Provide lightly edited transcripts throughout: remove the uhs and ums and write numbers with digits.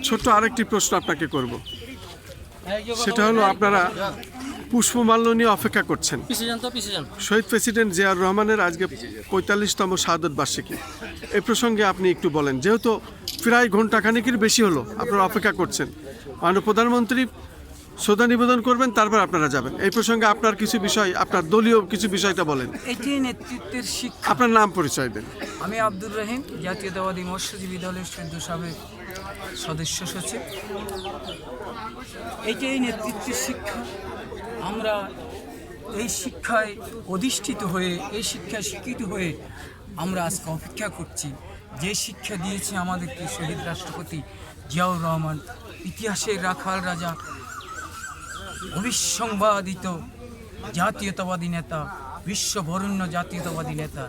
ছোট্ট আরেকটি প্রশ্ন আপনাকে করব, সেটা হলো আপনারা পুষ্পমাল্য নিয়ে অপেক্ষা করছেন। শহীদ প্রেসিডেন্ট জিয়াউর রহমানের আজকে 45তম শাহাদত বার্ষিকী, এই প্রসঙ্গে আপনি একটু বলেন। যেহেতু প্রায় ঘন্টাখানেকের বেশি হলো আপনারা অপেক্ষা করছেন, মাননীয় প্রধানমন্ত্রী শ্রদ্ধা নিবেদন করবেন, তারপর আপনারা যাবেন। এই প্রসঙ্গে আপনার কিছু বিষয়, আপনার দলীয় কিছু বিষয়টা বলেন। এটি নেতৃত্বের শিক্ষা। আপনার নাম পরিচয় দেন। আমি আব্দুর রহিম, জাতীয়তাবাদী মৎস্যজীবী দলের সদ্য সাবেক সদস্য সচিব। এইটাই নেতৃত্বের শিক্ষা। আমরা এই শিক্ষায় অধিষ্ঠিত হয়ে, এই শিক্ষায় শিক্ষিত হয়ে আমরা আজকে অপেক্ষা করছি। যে শিক্ষা দিয়েছে আমাদেরকে শহীদ রাষ্ট্রপতি জিয়াউর রহমান, ইতিহাসের রাখাল রাজা, অবিসংবাদিত জাতীয়তাবাদী নেতা, বিশ্ববরেণ্য জাতীয়তাবাদী নেতা,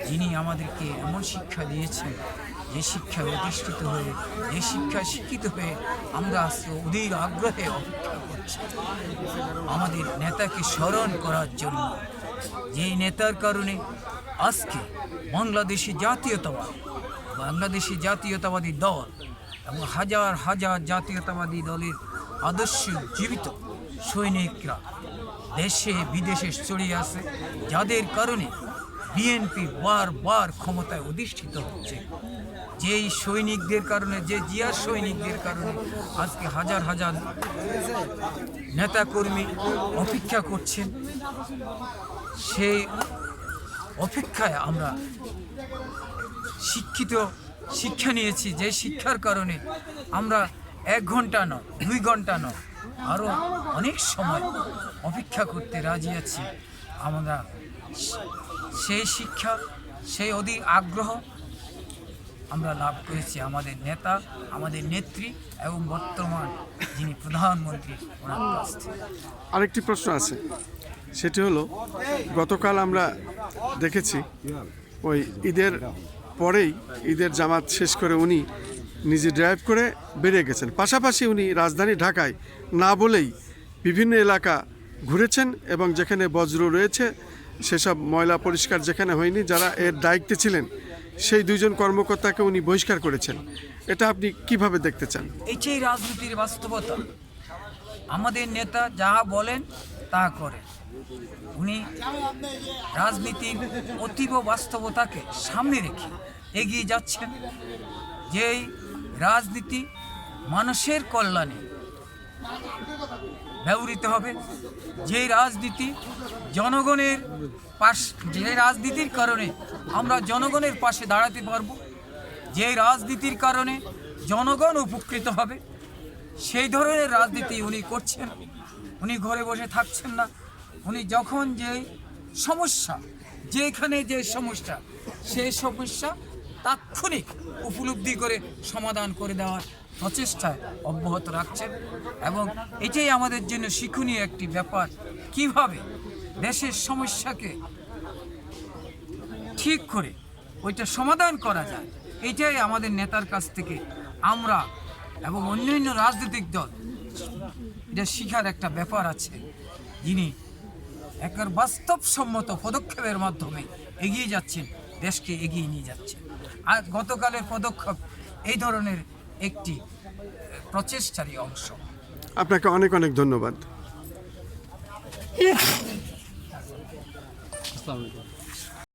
যিনি আমাদেরকে এমন শিক্ষা দিয়েছেন, যে শিক্ষায় অধিষ্ঠিত হয়ে, যে শিক্ষায় শিক্ষিত হয়ে আমরা আজকে অধীর আগ্রহে অপেক্ষা করছি আমাদের নেতাকে স্মরণ করার জন্য। যেই নেতার কারণে আজকে বাংলাদেশি জাতীয়তাবাদী দল এবং হাজার হাজার জাতীয়তাবাদী দলের আদর্শ জীবিত সৈনিকরা দেশে বিদেশে ছড়িয়ে আছে, যাদের কারণে বিএনপি বারবার ক্ষমতায় অধিষ্ঠিত হচ্ছে। যেই সৈনিকদের কারণে, যে জিয়ার সৈনিকদের কারণে আজকে হাজার হাজার নেতাকর্মী অপেক্ষা করছেন। সেই অপেক্ষায় আমরা শিক্ষা নিয়েছি, যে শিক্ষার কারণে আমরা 1 ঘন্টা নয়, 2 ঘন্টা নয়, আরও অনেক সময় অপেক্ষা করতে রাজি আছি। আমরা সেই শিক্ষা, সেই অধীর আগ্রহ আমরা লাভ করেছি আমাদের নেতা, আমাদের নেত্রী এবং বর্তমান যিনি প্রধানমন্ত্রী, ওনার কাছ থেকে। আরেকটি প্রশ্ন আছে, সেটি হলো গতকাল আমরা দেখেছি ওই ঈদের পরেই, ঈদের জামাত শেষ করে উনি নিজে ড্রাইভ করে বেরিয়ে গেছেন। পাশাপাশি উনি রাজধানী ঢাকায় না বলেই বিভিন্ন এলাকা ঘুরেছেন এবং যেখানে বজ্র রয়েছে সেসব ময়লা পরিষ্কার যেখানে হয়নি, যারা এর দায়িত্বে ছিলেন সেই 2 জন কর্মকর্তাকে উনি বহিষ্কার করেছেন। এটা আপনি কিভাবে দেখতে চান? এইটাই রাজনীতির বাস্তবতা। আমাদের নেতা যাহা বলেন তা করেন। উনি রাজনীতির অতীব বাস্তবতাকে সামনে রেখে এগিয়ে যাচ্ছেন। যেই রাজনীতি মানুষের কল্যাণে ব্যবহৃত হবে, যে রাজনীতি যে রাজনীতির কারণে আমরা জনগণের পাশে দাঁড়াতে পারব, যে রাজনীতির কারণে জনগণ উপকৃত হবে, সেই ধরনের রাজনীতি উনি করছেন। উনি ঘরে বসে থাকছেন না। উনি যখন যে সমস্যা, যেখানে যে সমস্যা, সেই সমস্যা তাৎক্ষণিক উপলব্ধি করে সমাধান করে দেওয়ার প্রচেষ্টায় অব্যাহত রাখছেন। এবং এটাই আমাদের জন্য শিক্ষণীয় একটি ব্যাপার, কিভাবে দেশের সমস্যাকে ঠিক করে ওইটা সমাধান করা যায়। এইটাই আমাদের নেতার কাছ থেকে আমরা এবং অন্যান্য রাজনৈতিক দল এটা শিখার একটা ব্যাপার আছে, যিনি একবার বাস্তবসম্মত পদক্ষেপের মাধ্যমে এগিয়ে যাচ্ছেন, দেশকে এগিয়ে নিয়ে যাচ্ছেন। আর গতকালের পদক্ষেপ এই ধরনের একটি প্রচেষ্টারই অংশ। আপনাকে অনেক অনেক ধন্যবাদ।